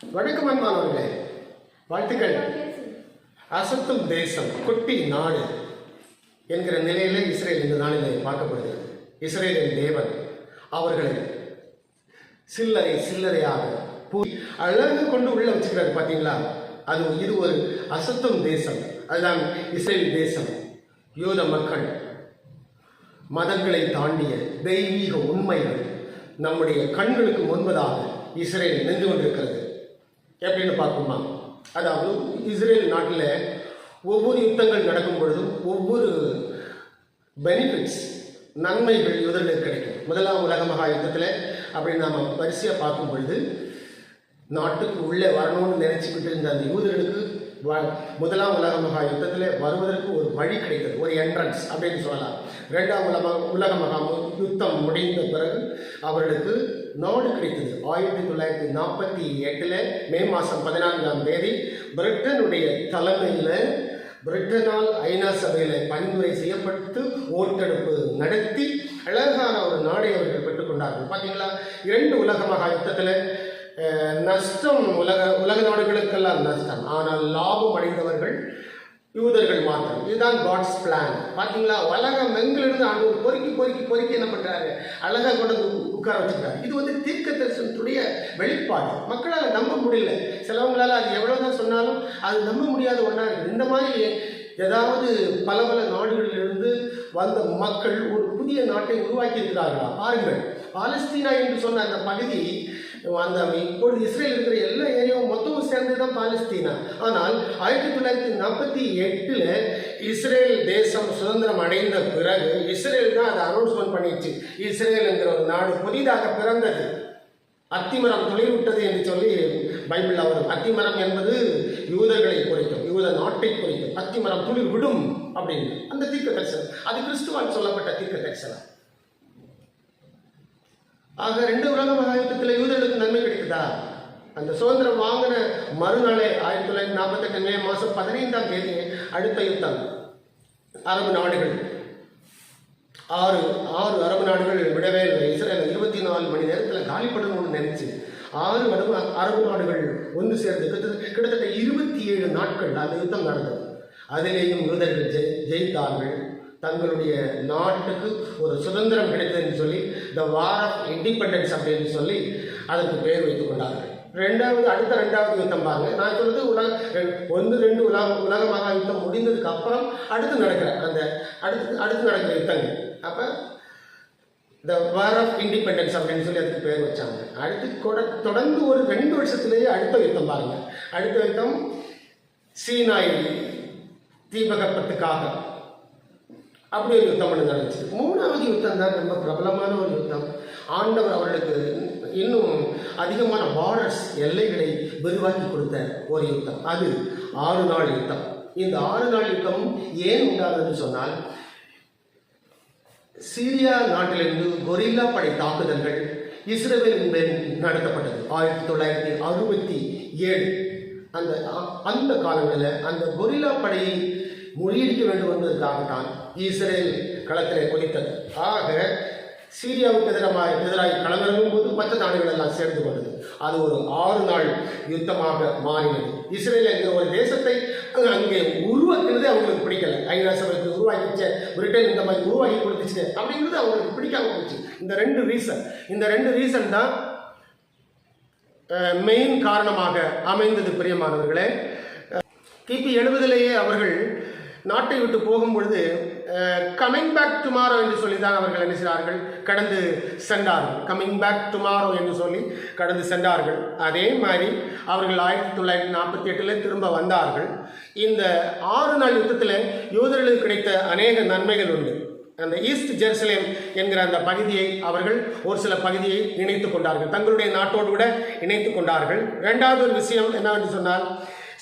வணக்கம் அன்பானவர்களே, வாழ்த்துக்கள். அசத்தும் தேசம், குட்டி நாடு என்கிற நிலையில இஸ்ரேல் இந்த நாளிலே பார்க்கப்படுகிறது. இஸ்ரேலின் தேவன் அவர்களை சில்லறையாக அழகு கொண்டு உள்ள வச்சுக்கிறாரு. பார்த்தீங்களா? இது ஒரு அசத்தும் தேசம். அதுதான் இஸ்ரேல் தேசம். யூத மக்கள் மதங்களை தாண்டிய தெய்வீக உண்மைகள் நம்முடைய கண்களுக்கு முன்பதாக இஸ்ரேல் நின்று கொண்டிருக்கிறது. எப்படின்னு பார்ப்போமா? அதாவது இஸ்ரேல் நாட்டில் ஒவ்வொரு யுத்தங்கள் நடக்கும் பொழுதும் ஒவ்வொரு பெனிஃபிட்ஸ், நன்மைகள் யூதர்களுக்கு கிடைக்கும். முதலாம் உலக மகா யுத்தத்தில் அப்படி நாம் வரிசையாக பார்க்கும் பொழுது நாட்டுக்கு உள்ளே வரணும்னு நினைச்சுக்கிட்டு இருந்த அந்த யூதர்களுக்கு முதலாம் உலக மகா யுத்தத்தில் வருவதற்கு ஒரு வழி கிடைத்தது, ஒரு என்ட்ரன்ஸ் அப்படின்னு சொல்லலாம். இரண்டாம் உலக மகா யுத்தம் முடிந்த பிறகு அவர்களுக்கு நாடு கிடைத்தது. 1948 மே மாதம் 14 பிரிட்டனுடைய தலைமையில் பிரிட்டனால் ஐநா சபையில் பரிந்துரை செய்யப்பட்டு ஓட்டெடுப்பு நடத்தி அழகான ஒரு நாடை அவர்கள் பெற்றுக்கொண்டார்கள். பார்த்தீங்களா? 2 உலக மகா யுத்தத்தில் நஷ்டம் உலக நாடுகளுக்கெல்லாம் நஷ்டம், ஆனால் லாபம் அடைந்தவர்கள் யூதர்கள் மாத்திரம். இதுதான் காட்ஸ் பிளான். பார்த்தீங்களா? உலகம் எங்கிலிருந்து ஆண்டவர் பொறுக்கி என்ன பண்ணுறாரு, அழகாக கொண்டு உட்கார வச்சுக்கிறாரு. இது தீர்க்க தரிசனத்துடைய வெளிப்பாடு. மக்களால் நம்ப முடியல. சிலவங்களால் அது எவ்வளோதான் சொன்னாலும் அது நம்ப முடியாத ஒன்றா இருக்குது. இந்த மாதிரி ஏதாவது பல நாடுகளிலிருந்து வந்த மக்கள் ஒரு புதிய நாட்டை உருவாக்கி இருக்கிறார்களா? பாருங்கள், பாலஸ்தீனா என்று சொன்ன அந்த பகுதி, இப்பொழுது இஸ்ரேல் இருக்கிற எல்லா ஏரியாவும் மொத்தமும் சேர்ந்து தான் பாலஸ்தீனா. ஆனால் 1948 இஸ்ரேல் தேசம் சுதந்திரம் அடைந்த பிறகு இஸ்ரேல் தான் அதை அனௌன்ஸ்மெண்ட் பண்ணிடுச்சு. இஸ்ரேல் என்கிற ஒரு நாடு புதிதாக பிறந்தது. அத்திமரம் துளிர் விட்டது என்று சொல்லி பைபிள் வரும். அத்திமரம் என்பது யூதர்களை குறிக்கும், யூத நாட்டை குறிக்கும். அத்திமரம் துளிர் விடும் அப்படின்னு அந்த தீர்க்க தரிசனம், அது கிறிஸ்துவால் சொல்லப்பட்ட தீர்க்க தரிசனம். ஆக 2 உலக மகா யுத்தத்தில் யூதர்களுக்கு நன்மை கிடைக்குதா? அந்த சுதந்திரம் வாங்கின மறுநாளே 1948 மே மாதம் 15 அடுத்த யுத்தம். அரபு நாடுகள் 6 அரபு நாடுகள் விடவே இல்லை. இஸ்ரேல் 24 மணி நேரத்தில் காலிப்படணும்னு நினைச்சு 6 அரபு நாடுகள் ஒன்று சேர்ந்து கிட்டத்தட்ட 27 நாட்கள் அந்த யுத்தம் நடந்தது. அதிலேயும் யூதர்கள் ஜெயித்தார்கள். தங்களுடைய நாட்டுக்கு ஒரு சுதந்திரம் கிடைத்ததுன்னு சொல்லி த வார் ஆஃப் இண்டிபெண்டன்ஸ் அப்படின்னு சொல்லி அதுக்கு பெயர் வைத்துக் கொண்டார்கள். அடுத்த ரெண்டாவது யுத்தம் பாருங்க. நான் சொல்றது 1-2 உலக மகா யுத்தம் முடிந்ததுக்கு அப்புறம் அடுத்து நடக்கிற யுத்தங்கள். அப்போ த வார் ஆஃப் இண்டிபெண்டன்ஸ் அப்படின்னு சொல்லி அதுக்கு பேர் வச்சாங்க. அடுத்து தொடர்ந்து ஒரு 2 வருஷத்துலேயே அடுத்த யுத்தம் பாருங்க. அடுத்த யுத்தம் சீனாய் தீபகற்பத்துக்காக அப்படி ஒரு யுத்தம் நடந்துச்சு. 3வது யுத்தம் தான் ரொம்ப பிரபலமான ஒரு யுத்தம். ஆண்டவர் அவர்களுக்கு இன்னும் அதிகமான பார்டர்ஸ், எல்லைகளை விரிவாக்கி கொடுத்த ஒரு யுத்தம். அது 6 நாள் யுத்தம். இந்த 6 நாள் யுத்தம் ஏன் உண்டானதுன்னு சொன்னால், சீரியா நாட்டிலிருந்து கொரில்லா படை தாக்குதல்கள் இஸ்ரேலின் மேல் நடத்தப்பட்டது. 1967 அந்த காலங்களில் அந்த கொரில்லா படையை முறியடிக்க வேண்டும் என்பதற்காகத்தான் இஸ்ரேல் களத்திலே குதித்தது. ஆக சீரியாவுக்கு எதிராக களமிறங்கும் போது மற்ற நாடுகள் எல்லாம் சேர்ந்து கொண்டது. அது ஒரு 6 நாள் யுத்தமாக மாறினது. இஸ்ரேல் என்கிற ஒரு தேசத்தை அங்கே உருவாக்குனது அவங்களுக்கு பிடிக்கல. ஐநா சபைக்கு உருவாக்கிச்ச பிரிட்டன் இந்த மாதிரி உருவாக்கி கொடுத்துச்சு அப்படிங்கிறது அவங்களுக்கு பிடிக்காம போச்சு. இந்த 2 ரீசன் தான் மெயின் காரணமாக அமைந்தது. பிரியமானவர்களே, கிபி 70 அவர்கள் நாட்டை விட்டு போகும் பொழுது கமிங் பேக் டுமாரோ என்று சொல்லி தான் அவர்கள் என்ன செய்தார்கள், கடந்து சென்றார்கள். கமிங் பேக் டுமாரோ என்று சொல்லி கடந்து சென்றார்கள். அதே மாதிரி அவர்கள் 1948 திரும்ப வந்தார்கள். இந்த 6 நாள் யுத்தத்தில் யூதர்களுக்கு கிடைத்த அநேக நன்மைகள் உண்டு. அந்த ஈஸ்ட் ஜெருசலேம் என்கிற அந்த பகுதியை அவர்கள் ஒரு சில பகுதியை இணைத்து கொண்டார்கள், தங்களுடைய நாட்டோடு கூட இணைத்து கொண்டார்கள். 2வது ஒரு விஷயம் என்னவென்று சொன்னால்,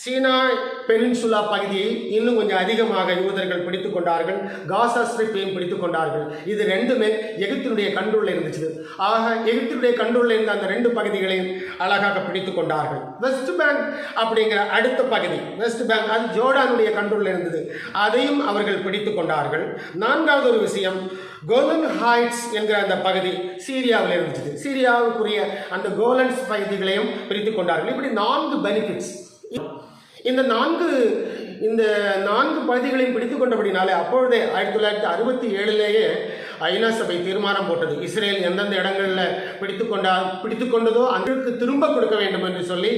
சீனாய் பெனின்சுலா பகுதியை இன்னும் கொஞ்சம் அதிகமாக யூதர்கள் பிடித்துக் கொண்டார்கள். காசா ஸ்ட்ரிப்பையும் பிடித்துக் கொண்டார்கள். இது ரெண்டுமே எகிப்தினுடைய கண்ட்ரோலில் இருந்துச்சு. ஆக எகிப்தினுடைய கண்ட்ரோலில் இருந்த அந்த ரெண்டு பகுதிகளையும் அழகாக பிடித்துக் கொண்டார்கள். வெஸ்ட் பேங்க் அப்படிங்கிற அடுத்த பகுதி, வெஸ்ட் பேங்க், அது ஜோர்டானுடைய கண்ட்ரோலில் இருந்தது. அதையும் அவர்கள் பிடித்துக் கொண்டார்கள். நான்காவது ஒரு விஷயம், கோலன் ஹைட்ஸ் என்கிற அந்த பகுதி சீரியாவில் இருந்துச்சு. சீரியாவுக்குரிய அந்த கோலன்ஸ் பகுதிகளையும் பிடித்துக் கொண்டார்கள். இப்படி 4 பெனிஃபிட்ஸ். இந்த நான்கு பகுதிகளையும் பிடித்துக் கொண்டபடினாலே அப்பொழுதே 1967 ஐநா சபை தீர்மானம் போட்டது. இஸ்ரேல் எந்தெந்த இடங்களில் பிடித்துக் கொண்டதோ அன்றைக்கு திரும்ப கொடுக்க வேண்டும் என்று சொல்லி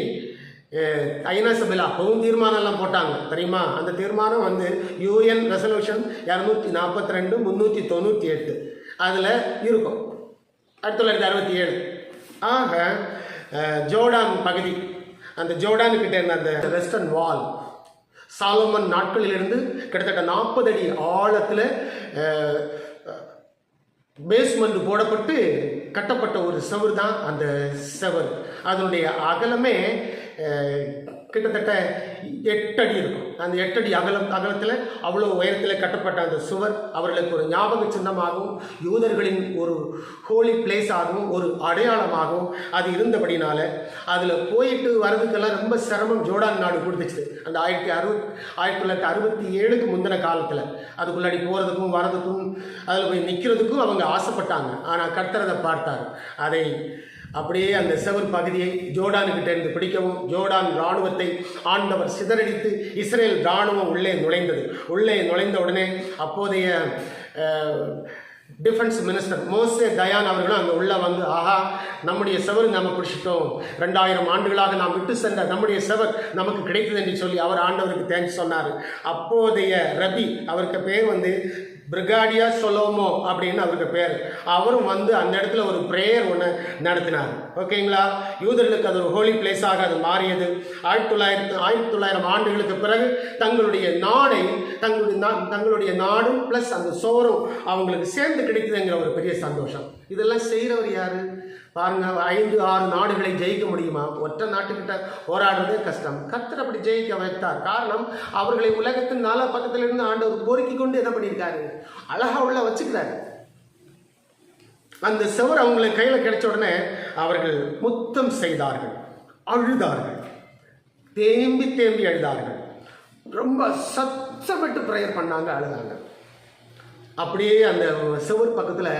ஐநா சபையில் அப்பவும் தீர்மானம் எல்லாம் போட்டாங்க தெரியுமா. அந்த தீர்மானம் UN ரெசல்யூஷன் 242 398 அதில் இருக்கும் 1967. ஆக ஜோர்டான் பகுதி, அந்த ஜோர்டானுக்கிட்ட இருந்த அந்த வெஸ்டர்ன் வால் சாலமன் நாட்களிலிருந்து கிட்டத்தட்ட 40 அடி ஆழத்தில் பேஸ்மெண்ட் போடப்பட்டு கட்டப்பட்ட ஒரு செவர் தான் அந்த செவர். அதனுடைய அகலமே கிட்டத்தட்ட 8 அடி இருக்கும். அந்த 8 அடி அகலத்தில் அவ்வளோ உயரத்தில் கட்டப்பட்ட அந்த சுவர் அவர்களுக்கு ஒரு ஞாபக சின்னமாகவும் யூதர்களின் ஒரு ஹோலி பிளேஸ் ஆகவும் ஒரு அடையாளமாகவும் அது இருந்தபடினால அதில் போயிட்டு வர்றதுக்கெல்லாம் ரொம்ப சிரமம் ஜோர்டான் நாடு கொடுத்துச்சு. அந்த 1967 முந்தின காலத்தில் அதுக்குள்ளாடி போகிறதுக்கும் வரதுக்கும் அதில் போய் நிற்கிறதுக்கும் அவங்க ஆசைப்பட்டாங்க. ஆனால் கர்த்தர் அதை பார்த்தார். அதை அப்படியே அந்த செவர் பகுதியை ஜோர்டானுக்கிட்ட இருந்து பிடிக்கவும் ஜோர்டான் இராணுவத்தை ஆண்டவர் சிதறடித்து இஸ்ரேல் இராணுவம் உள்ளே நுழைந்த உடனே அப்போதைய டிஃபென்ஸ் மினிஸ்டர் மோசே தயான் அவர்களும் அங்கே உள்ள ஆஹா, நம்முடைய செவர் நம்ம பிடிச்சிட்டோம், 2000 ஆண்டுகளாக நாம் விட்டு சென்ற நம்முடைய செவர் நமக்கு கிடைத்தது என்று சொல்லி அவர் ஆண்டவருக்கு தேங்க்ஸ் சொன்னார். அப்போதைய ரபி, அவருக்கு பேர் பிரிகாடியா சொலோமோ அப்படின்னு அவருக்கு பேர். அவரும் அந்த இடத்துல ஒரு பிரேயர் ஒன்று நடத்தினார். ஓகேங்களா. யூதர்களுக்கு அது ஒரு ஹோலி பிளேஸாக அது மாறியது. 1900 ஆண்டுகளுக்கு பிறகு தங்களுடைய நாடும் ப்ளஸ் அந்த சோறும் அவங்களுக்கு சேர்ந்து கிடைக்குதுங்கிற ஒரு பெரிய சந்தோஷம். இதெல்லாம் செய்கிறவர் யாரு பாருங்க. 5-6 நாடுகளை ஜெயிக்க முடியுமா? ஒற்றை நாட்டுக்கிட்ட போராடுறதே கஷ்டம். கர்த்தர் அப்படி ஜெயிக்க வைத்தார். காரணம், அவர்களை உலகத்தின் 4 பக்கத்திலிருந்து ஆண்டவர் பொறுக்கி கொண்டு என்ன பண்ணியிருக்காரு, அழகா உள்ள வச்சுக்கிறாரு. அந்த செவர் அவங்களுக்கு கையில் கிடைச்ச உடனே அவர்கள் முத்தம் செய்தார்கள், அழுதார்கள், தேம்பி அழுதார்கள், ரொம்ப சத்தப்பட்டு ப்ரேயர் பண்ணாங்க, அழுதாங்க. அப்படியே அந்த செவர் பக்கத்தில்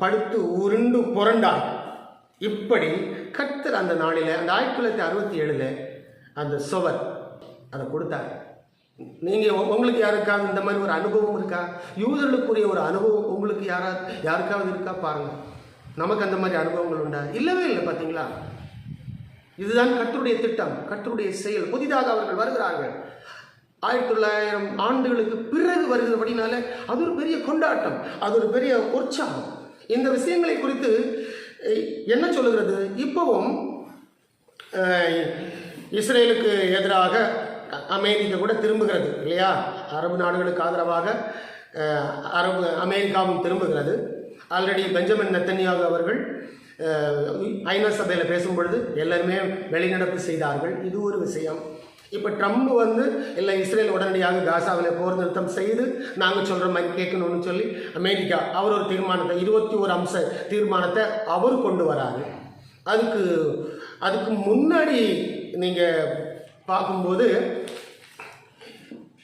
படுத்து உருண்டு புரண்டார்கள். இப்படி கர்த்தர் அந்த நாளில், அந்த 1967 அந்த சுவர் அதை கொடுத்தார். நீங்கள் உங்களுக்கு யாருக்காவது இந்த மாதிரி ஒரு அனுபவம் இருக்கா? யூதர்களுக்குரிய ஒரு அனுபவம் உங்களுக்கு யாருக்காவது இருக்கா பாருங்க. நமக்கு அந்த மாதிரி அனுபவங்கள் உண்டா? இல்லவே இல்லை. பார்த்தீங்களா, இதுதான் கர்த்தருடைய திட்டம், கர்த்தருடைய செயல். புதிதாக அவர்கள் வருகிறார்கள். 1900 ஆண்டுகளுக்கு பிறகு வருகிறபடினால அது ஒரு பெரிய கொண்டாட்டம், அது ஒரு பெரிய உற்சாகம். இந்த விஷயங்களை குறித்து என்ன சொல்லுகிறது? இப்போவும் இஸ்ரேலுக்கு எதிராக அமெரிக்கா கூட திரும்புகிறது இல்லையா? அரபு நாடுகளுக்கு ஆதரவாக அமெரிக்காவும் திரும்புகிறது. ஆல்ரெடி பெஞ்சமின் நெத்தன்யாகு அவர்கள் ஐநா சபையில் பேசும்பொழுது எல்லாருமே வெளிநடப்பு செய்தார்கள். இது ஒரு விஷயம். இப்போ ட்ரம்ப் இல்லை இஸ்ரேல் உடனடியாக காசாவில் போர் நிறுத்தம் செய்து நாங்கள் சொல்கிற மாதிரி கேட்கணும்னு சொல்லி அமெரிக்கா அவர் ஒரு தீர்மானத்தை 21 அம்ச தீர்மானத்தை அவர் கொண்டு வராரு. அதுக்கு முன்னாடி நீங்கள் பார்க்கும்போது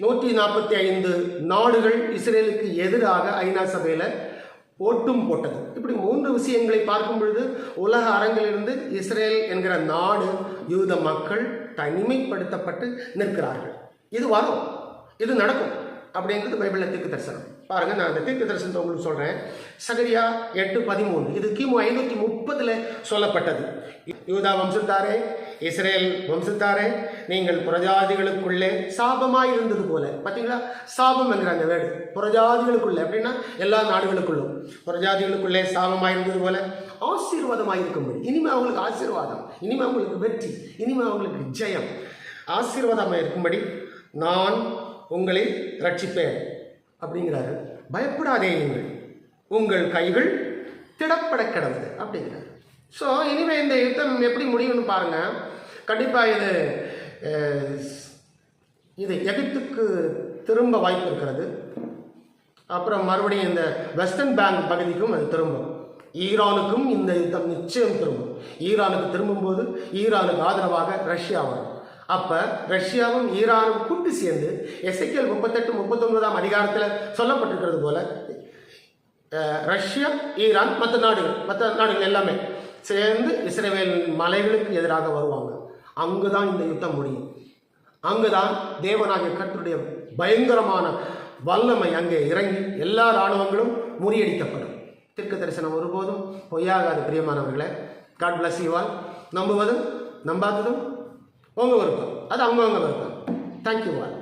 145 நாடுகள் இஸ்ரேலுக்கு எதிராக ஐநா சபையில் ஓட்டும் போட்டது. இப்படி 3 விஷயங்களை பார்க்கும் பொழுது உலக அரங்கிலிருந்து இஸ்ரேல் என்கிற நாடு, யூத மக்கள் தனிமைப்படுத்தப்பட்டு நிற்கிறார்கள். இது வரும், இது நடக்கும் அப்படிங்கிறது பைபிளில் தீர்க்க தரிசனம். பாருங்கள், நான் அந்த தீர்க்க தரிசனத்தை உங்களுக்கு சொல்கிறேன். சகரியா 8:13 இது கிமு 530 சொல்லப்பட்டது. யூதா வம்சத்தாரே, இஸ்ரேல் வம்சத்தாரே, நீங்கள் புறஜாதிகளுக்குள்ளே சாபமாய் இருந்தது போல. பார்த்தீங்களா, சாபம் என்கிறாங்க வேடு. புறஜாதிகளுக்குள்ளே அப்படின்னா எல்லா நாடுகளுக்குள்ளும் புறஜாதிகளுக்குள்ளே சாபமாய் இருந்தது போல ஆசீர்வாதமாக இருக்கும்படி. இனிமே அவங்களுக்கு ஆசீர்வாதம், இனிமே அவங்களுக்கு வெற்றி, இனிமே அவங்களுக்கு ஜெயம், ஆசீர்வாதமாக இருக்கும்படி நான் உங்களை ரட்சிப்பேன் அப்படிங்கிறாரு. பயப்படாதேங்கள், உங்கள் கைகள் திடப்பட கிடந்தது அப்படிங்கிறார். ஸோ இனிமேல் இந்த யுத்தம் எப்படி முடியும்னு பாருங்கள். கண்டிப்பாக இது இது எகிப்துக்கு திரும்ப வாய்ப்பு இருக்கிறது. அப்புறம் மறுபடியும் இந்த வெஸ்டர்ன் பேங்க் பகுதிக்கும் அது திரும்பும். ஈரானுக்கும் இந்த யுத்தம் நிச்சயம் திரும்பும். ஈரானுக்கு திரும்பும்போது ஈரானுக்கு ஆதரவாக ரஷ்யா வரும். அப்போ ரஷ்யாவும் ஈரானும் கூட்டு சேர்ந்து எசேக்கியேல் 38-39 அதிகாரத்தில் சொல்லப்பட்டிருக்கிறது போல ரஷ்யா, ஈரான், மற்ற நாடுகள் எல்லாமே சேர்ந்து இஸ்ரவேல் மலைகளுக்கு எதிராக வருவாங்க. அங்கு தான் இந்த யுத்தம் முடியும். அங்கு தான் தேவனாகிய கர்த்தருடைய பயங்கரமான வல்லமை அங்கே இறங்கி எல்லா இராணுவங்களும் முறியடிக்கப்படும். தீர்க்க தரிசனம் ஒருபோதும் பொய்யாகாது. பிரியமானவர்களே, காட் பிளஸ் யூ ஆல். நம்புவதும் நம்பாததும் உங்கள் விருப்பம், அது அவங்கவுங்க விருப்பம். Thank you all.